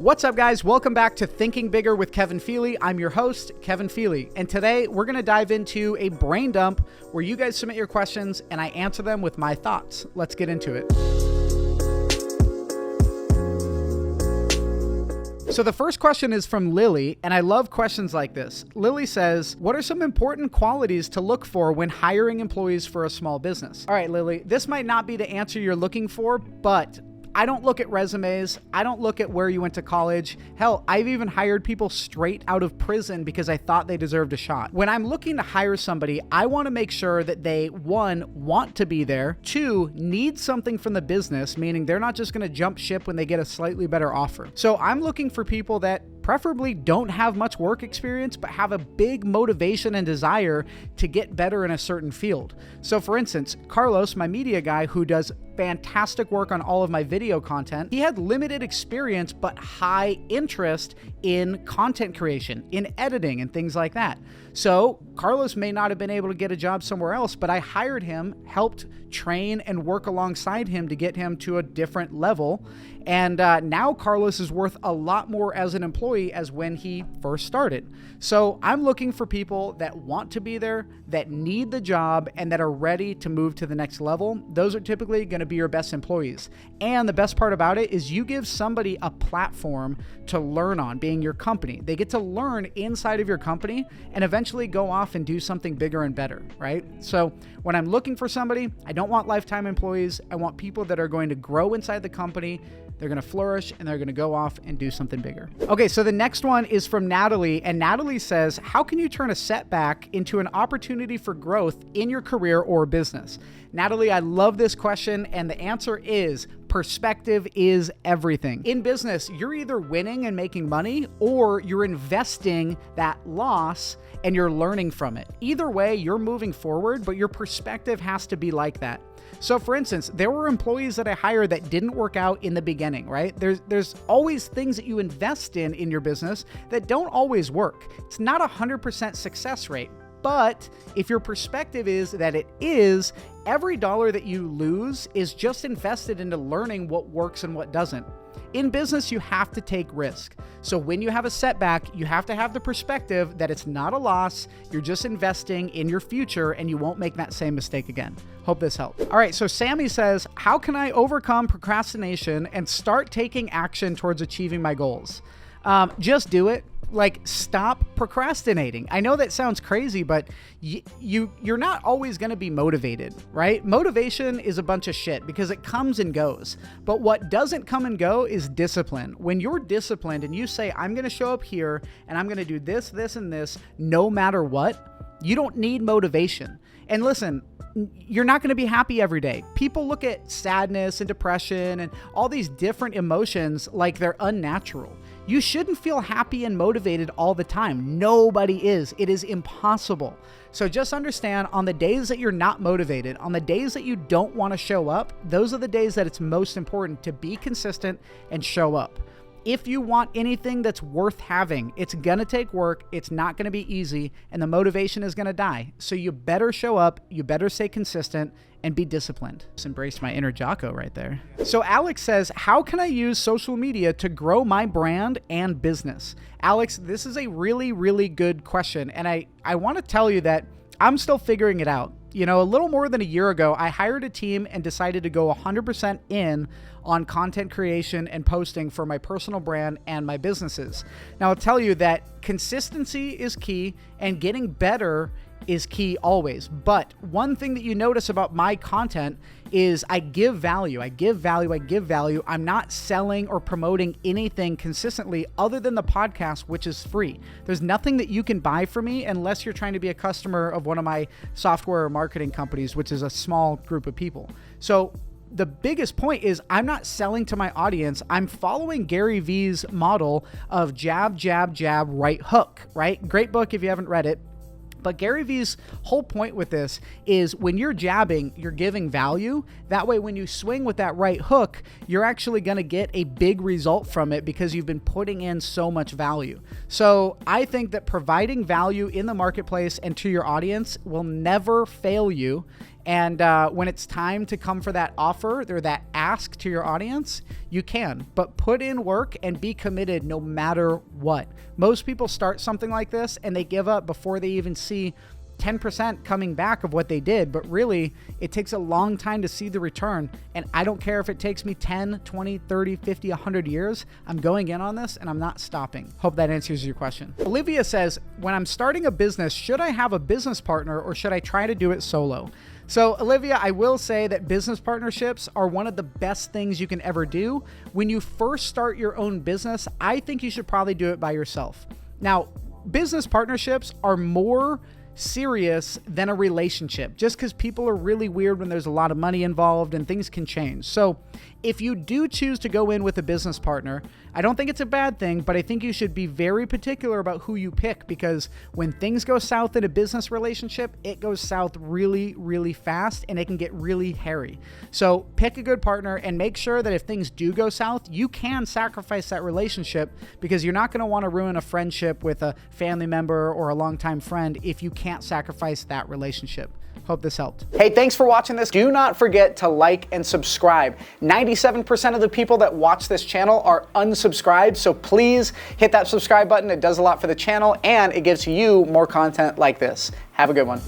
What's up, guys? Welcome back to Thinking Bigger with Kevin Feely. I'm your host, Kevin Feely, and today we're going to dive into a brain dump where you guys submit your questions and I answer them with my thoughts. Let's get into it. So the first question is from Lily, and I love questions like this. Lily says, what are some important qualities to look for when hiring employees for a small business? All right, Lily, this might not be the answer you're looking for, but I don't look at resumes. I don't look at where you went to college. Hell, I've even hired people straight out of prison because I thought they deserved a shot. When I'm looking to hire somebody, I want to make sure that they, one, want to be there, two, need something from the business, meaning they're not just going to jump ship when they get a slightly better offer. So I'm looking for people that preferably don't have much work experience, but have a big motivation and desire to get better in a certain field. So for instance, Carlos, my media guy who does fantastic work on all of my video content, he had limited experience, but high interest in content creation, in editing and things like that. So Carlos may not have been able to get a job somewhere else, but I hired him, helped train and work alongside him to get him to a different level. And now Carlos is worth a lot more as an employee as when he first started. So I'm looking for people that want to be there, that need the job, and that are ready to move to the next level. Those are typically going to be your best employees. And the best part about it is you give somebody a platform to learn on, being your company. They get to learn inside of your company and eventually go off and do something bigger and better, right? So when I'm looking for somebody, I don't want lifetime employees. I want people that are going to grow inside the company. They're going to flourish and they're going to go off and do something bigger. Okay, so the next one is from Natalie, and Natalie says, how can you turn a setback into an opportunity for growth in your career or business? Natalie, I love this question, and the answer is perspective is everything. In business, you're either winning and making money or you're investing that loss and you're learning from it. Either way, you're moving forward, but your perspective has to be like that. So for instance, there were employees that I hired that didn't work out in the beginning, right? There's always things that you invest in your business that don't always work. It's not 100% success rate. But if your perspective is that it is, every dollar that you lose is just invested into learning what works and what doesn't. In business, you have to take risk. So when you have a setback, you have to have the perspective that it's not a loss. You're just investing in your future and you won't make that same mistake again. Hope this helped. All right, so Sammy says, how can I overcome procrastination and start taking action towards achieving my goals? Just do it. Like, stop procrastinating. I know that sounds crazy, but you're not always going to be motivated, right? Motivation is a bunch of shit because it comes and goes. But what doesn't come and go is discipline. When you're disciplined and you say, I'm going to show up here and I'm going to do this, this, and this, no matter what, you don't need motivation. And listen, you're not going to be happy every day. People look at sadness and depression and all these different emotions like they're unnatural. You shouldn't feel happy and motivated all the time. Nobody is. It is impossible. So just understand, on the days that you're not motivated, on the days that you don't want to show up, those are the days that it's most important to be consistent and show up. If you want anything that's worth having, it's going to take work, it's not going to be easy, and the motivation is going to die. So you better show up, you better stay consistent, and be disciplined. Just embraced my inner Jocko right there. So Alex says, how can I use social media to grow my brand and business? Alex, this is a really, really good question. And I want to tell you that I'm still figuring it out. You know, a little more than a year ago, I hired a team and decided to go 100% in on content creation and posting for my personal brand and my businesses. Now, I'll tell you that consistency is key and getting better is key always. But one thing that you notice about my content is I give value. I'm not selling or promoting anything consistently other than the podcast, which is free. There's nothing that you can buy from me unless you're trying to be a customer of one of my software marketing companies, which is a small group of people. So the biggest point is I'm not selling to my audience. I'm following Gary Vee's model of jab, jab, jab, right hook, right? Great book if you haven't read it. But Gary Vee's whole point with this is when you're jabbing, you're giving value. That way, when you swing with that right hook, you're actually going to get a big result from it because you've been putting in so much value. So I think that providing value in the marketplace and to your audience will never fail you. And when it's time to come for that offer or that ask to your audience, you can, but put in work and be committed no matter what. Most people start something like this and they give up before they even see 10% coming back of what they did, but really it takes a long time to see the return. And I don't care if it takes me 10, 20, 30, 50, 100 years. I'm going in on this and I'm not stopping. Hope that answers your question. Olivia says, when I'm starting a business, should I have a business partner or should I try to do it solo? So Olivia, I will say that business partnerships are one of the best things you can ever do. When you first start your own business, I think you should probably do it by yourself. Now, business partnerships are more serious than a relationship, just because people are really weird when there's a lot of money involved and things can change. So if you do choose to go in with a business partner, I don't think it's a bad thing, but I think you should be very particular about who you pick, because when things go south in a business relationship, it goes south really, really fast and it can get really hairy. So pick a good partner and make sure that if things do go south, you can sacrifice that relationship, because you're not going to want to ruin a friendship with a family member or a longtime friend if you can't sacrifice that relationship. Hope this helped. Hey, thanks for watching this. Do not forget to like and subscribe. 97% of the people that watch this channel are unsubscribed, so please hit that subscribe button. It does a lot for the channel and it gives you more content like this. Have a good one.